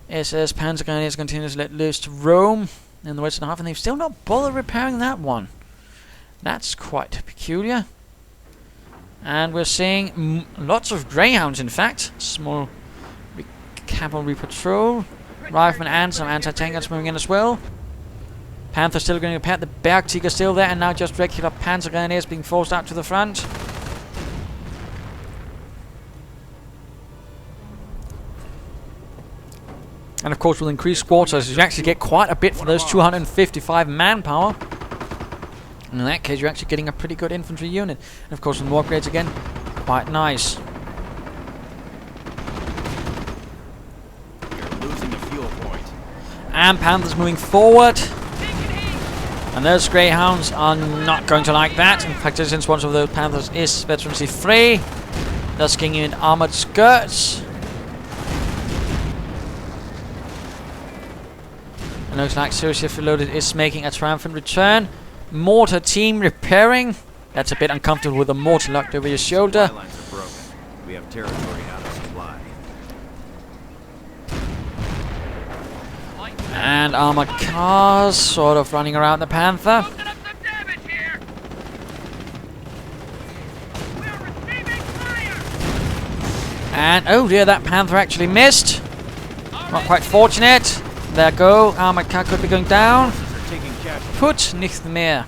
SS Panzer Grenadiers continues to let loose to roam in the western half, and they've still not bothered repairing that one. That's quite peculiar. And we're seeing lots of greyhounds, in fact. Small cavalry patrol. Riflemen and some anti-tankers moving in as well. Panther still going to repair. The Bergtiger still there, and now just regular Panzer Grenadiers being forced out to the front. And of course, with increased quarters, you actually get quite a bit for those 255 manpower. And in that case, you're actually getting a pretty good infantry unit. And of course, with more upgrades again, quite nice. You're losing the fuel point. And Panthers moving forward. And those Greyhounds are not going to like that. In fact, since one of those Panthers is veterancy free, thus getting in armored skirts. And looks like Zeroshiftreloaded is making a triumphant return. Mortar team repairing. That's a bit uncomfortable with a mortar locked over your shoulder. Supply lines are broken. We have territory out of supply. And armored cars sort of running around the Panther. Open up some damage here. We're receiving fire. And oh dear, that Panther actually missed. Not quite fortunate. There go. Armored car could be going down. Forces are taking casualties. Put nicht mehr.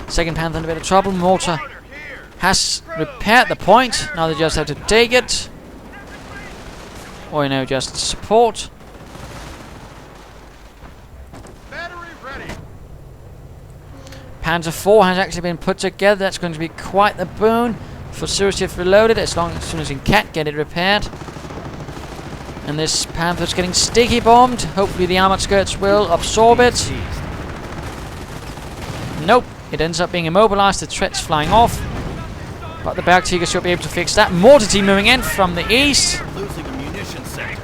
Second Panther in a bit of trouble. Mortar has repaired the point. Now they just have to take it. Or, you know, just support. Battery ready. Panzer 4 has actually been put together. That's going to be quite the boon for Zeroshiftreloaded as soon as he can get it repaired. And this Panther's getting sticky bombed. Hopefully the armored skirts will absorb it. Nope. It ends up being immobilized. The threat's flying off. But the Bergtiger should be able to fix that. Mortar team moving in from the east. Losing a munitions sector.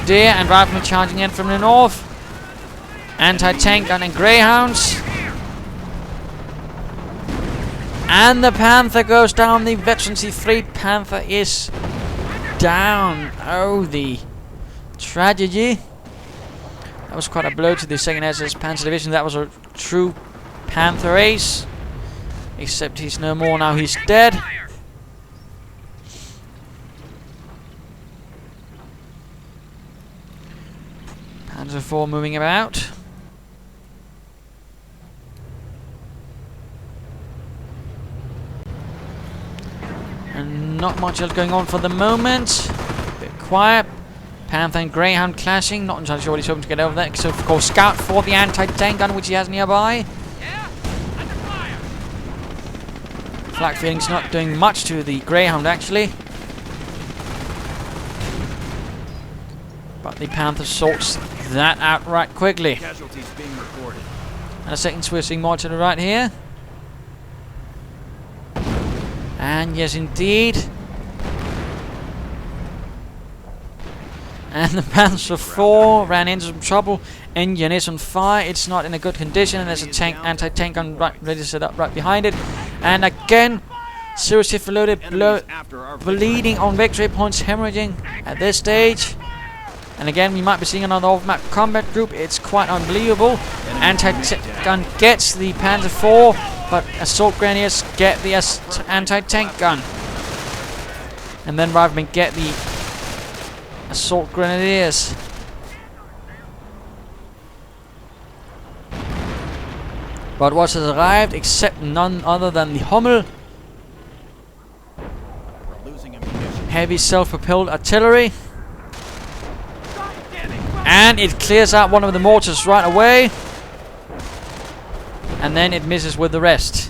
Deer and riflemen charging in from the north. Anti-tank gun and Greyhounds. And the Panther goes down. The veterancy 3 Panther is down. Oh, the tragedy. That was quite a blow to the 2nd SS Panzer Division. That was a true Panther ace. Except he's no more now, he's dead. Panzer 4 moving about. And not much else going on for the moment. A bit quiet. Panther and Greyhound clashing. Not entirely sure what he's hoping to get over there. So, of course, scout for the anti-tank gun which he has nearby. Flak feeling's not doing much to the Greyhound actually. But the Panther sorts that out right quickly. Casualties being recorded. And a second switching more to the right here. And yes indeed. And the Panzer 4 ran into some trouble. Engine is on fire. It's not in a good condition. And there's a tank, anti-tank gun right, ready to set up right behind it. And again, Zeroshiftreloaded bleeding on victory points, hemorrhaging at this stage. And again, we might be seeing another off-map combat group. It's quite unbelievable. Anti-tank gun gets the Panzer 4, but assault grenadiers get the anti-tank gun. And then riflemen get the assault grenadiers. But what has arrived, except none other than the Hummel, Losing a munitions. heavy self-propelled artillery, and it clears out one of the mortars right away, and then it misses with the rest,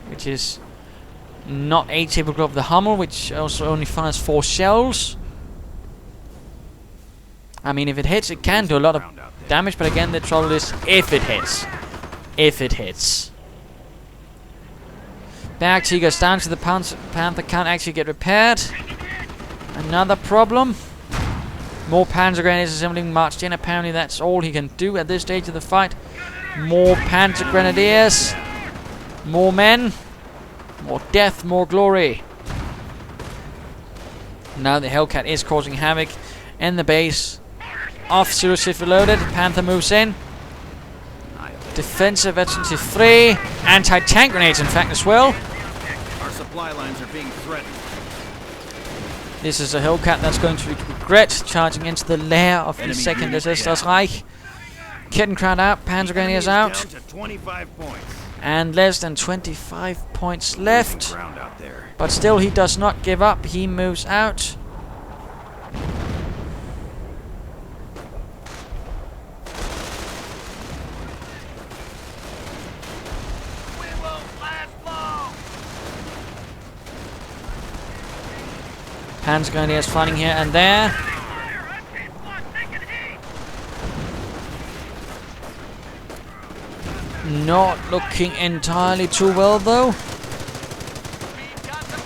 which is not atypical of the Hummel, which also only fires 4 shells. I mean, if it hits, it can do a lot of damage, but again, the trouble is if it hits. If it hits. Bergtiger goes down to the Panther, can't actually get repaired. Another problem. More Panzer Grenadiers assembling marched in. Apparently that's all he can do at this stage of the fight. More Panzer Grenadiers. More men. More death, more glory. Now the Hellcat is causing havoc in the base of Zeroshiftreloaded. Panther moves in. Defensive veterancy 3. Anti-tank grenades, in fact, as well. Our supply lines are being threatened. This is a Hellcat that's going to regret charging into the lair of the 2nd SS Reich. Kitten crowd out, Panzer Grenadiers out. Down to 25 points. And less than 25 points left. Ground out there. But still, he does not give up. He moves out. Panzer Grenadiers fighting here and there. Not looking entirely too well though.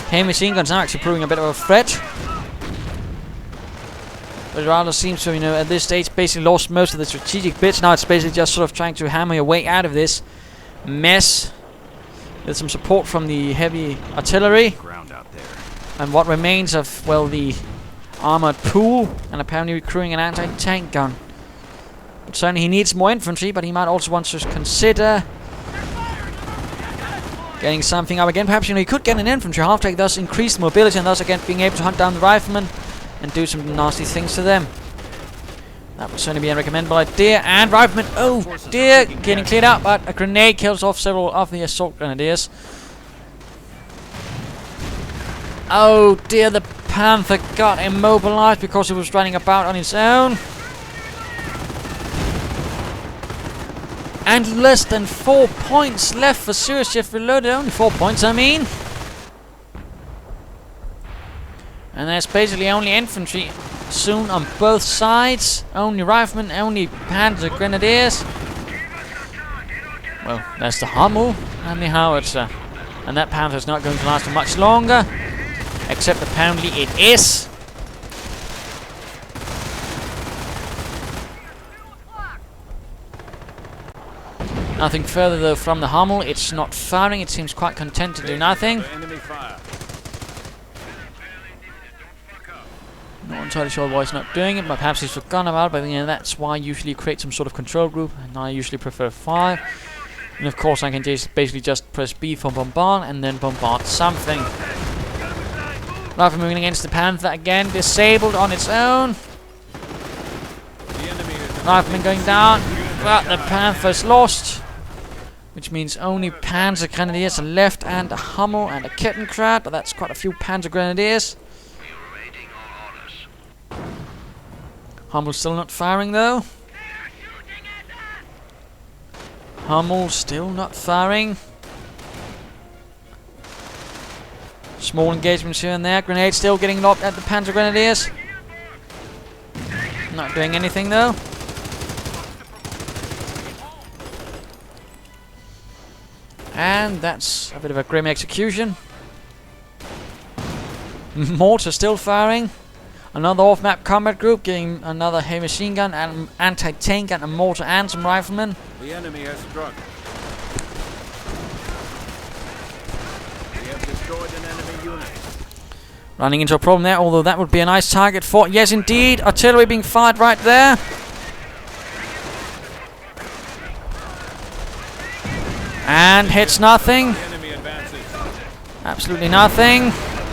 Heavy machine guns are actually proving a bit of a threat. But it rather seems to, at this stage basically lost most of the strategic bits. Now it's basically just sort of trying to hammer your way out of this mess. With some support from the heavy artillery. Ground out there. And what remains of, well, the armored pool. And apparently recruiting an anti-tank gun. But certainly he needs more infantry, but he might also want to consider getting something up again. Perhaps, he could get an infantry half-track, thus increase mobility, and thus again being able to hunt down the riflemen and do some nasty things to them. That would certainly be a recommendable idea. And riflemen, oh dear, getting cleared out, but a grenade kills off several of the assault grenadiers. Oh dear, the Panther got immobilized because it was running about on its own. And less than 4 points left for Zeroshiftreloaded. Only 4 points, I mean. And there's basically only infantry soon on both sides. Only riflemen, only Panzer Grenadiers. Well, that's the Hummel and the Howitzer. And that Panther's not going to last for much longer. Except apparently it is. Nothing further though from the Hummel. It's not firing. It seems quite content to do nothing. Not entirely sure why he's not doing it, but perhaps he's forgotten about it. But that's why I usually create some sort of control group, and I usually prefer 5. And of course I can just basically just press B for bombard and then bombard something. Rifle moving against the Panther again, disabled on its own. Rifleman going down, but the Panther's lost. Which means only Panzer Grenadiers are left, and a Hummel and a Kettenkrad, but that's quite a few Panzer Grenadiers. Hummel still not firing though. Hummel still not firing. Small engagements here and there. Grenades still getting lobbed at the Panzer Grenadiers. Not doing anything though. And that's a bit of a grim execution. Mortar still firing. Another off-map combat group getting another heavy machine gun and an anti-tank and a mortar and some riflemen. The enemy has struck. We have destroyed an enemy unit. Running into a problem there, although that would be a nice target for... Yes, indeed. Artillery being fired right there. And hits nothing. Absolutely nothing.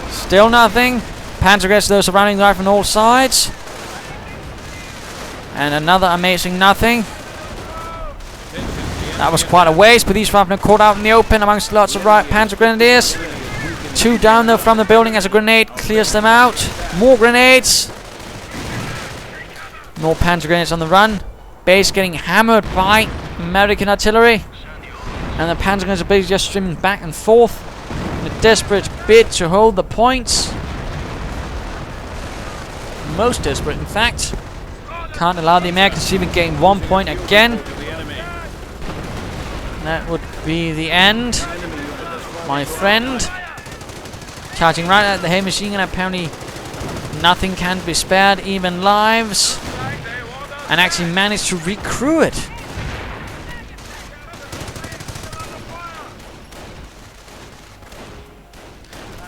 Still nothing. Panzer gets those surrounding the rifle on all sides. And another amazing nothing. That was quite a waste, but these riflemen are caught out in the open amongst lots of Panzer Grenadiers. 2 down though from the building as a grenade clears them out. More grenades. More Panzer Grenadiers on the run. Base getting hammered by American artillery. And the Panzer Grenadiers are basically just streaming back and forth in a desperate bid to hold the points. Most desperate, in fact. Can't allow the Americans to even gain 1 point again. That would be the end, my friend. Charging right at the heavy machine gun. Apparently nothing can be spared, even lives. And actually managed to recruit it.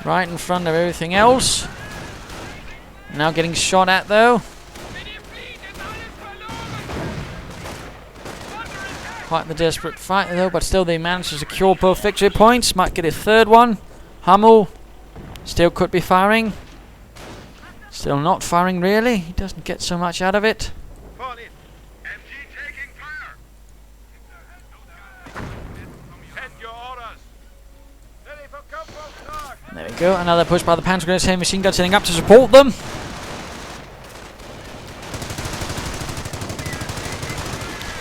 Right in front of everything else. Now getting shot at though. Quite the desperate fight though, but still they managed to secure both victory points. Might get a third one. Hummel still could be firing. Still not firing really. He doesn't get so much out of it. There we go, another push by the Panzer Grenadiers. Heavy machine gun setting up to support them.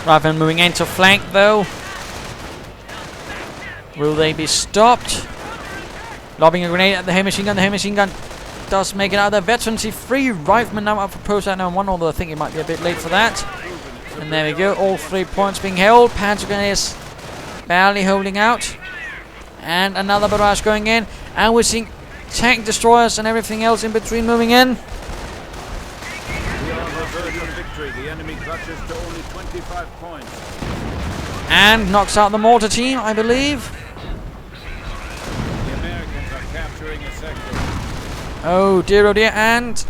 Riflemen moving into flank though. Will they be stopped? Lobbing a grenade at the heavy machine gun. The heavy machine gun does make it out of there. Veterancy free. Riflemen now up for Prototypeno1, although I think it might be a bit late for that. And there we go, all 3 points being held. Panzer Grenadiers barely holding out. And another barrage going in. And we're seeing tank destroyers and everything else in between moving in. We are on the verge of victory. The enemy clutches to only 25 points. And knocks out the mortar team, I believe. The Americans are capturing a sector. Oh dear, and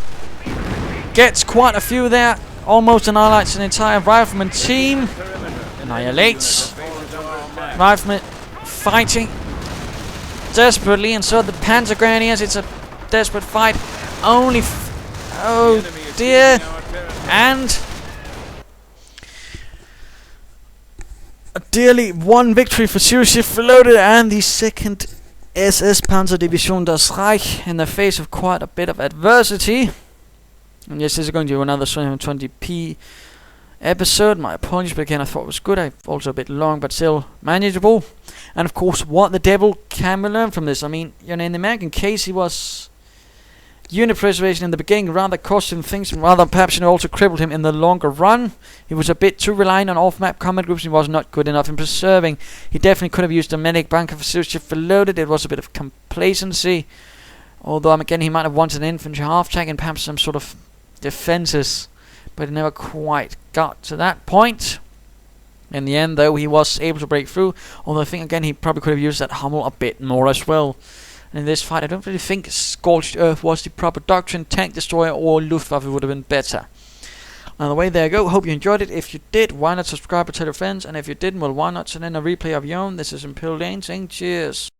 gets quite a few there. Almost annihilates an entire rifleman team. Annihilates. Riflemen fighting desperately, and so the Panzer Grenadiers. It's a desperate fight. Only oh dear, and dearly one victory for Zeroshiftreloaded and the 2nd SS Panzer Division Das Reich in the face of quite a bit of adversity. And yes, this is going to be another 720p episode. My apologies, but again, I thought it was good. Also a bit long, but still manageable. And of course, what the devil can we learn from this? I mean, in the American case, he was unit preservation in the beginning rather costing things, rather perhaps also crippled him in the longer run. He was a bit too reliant on off-map combat groups. He was not good enough in preserving. He definitely could have used a medic bunker for Zeroshiftreloaded. It was a bit of complacency. Although, again, he might have wanted an infantry half-tank and perhaps some sort of defenses, but he never quite got to that point. In the end, though, he was able to break through, although I think, again, he probably could have used that Hummel a bit more as well. And in this fight, I don't really think Scorched Earth was the proper doctrine. Tank Destroyer or Luftwaffe would have been better. Another way, there you go. Hope you enjoyed it. If you did, why not subscribe and tell your friends? And if you didn't, well, why not send in a replay of your own? This is Imperial Dane saying cheers.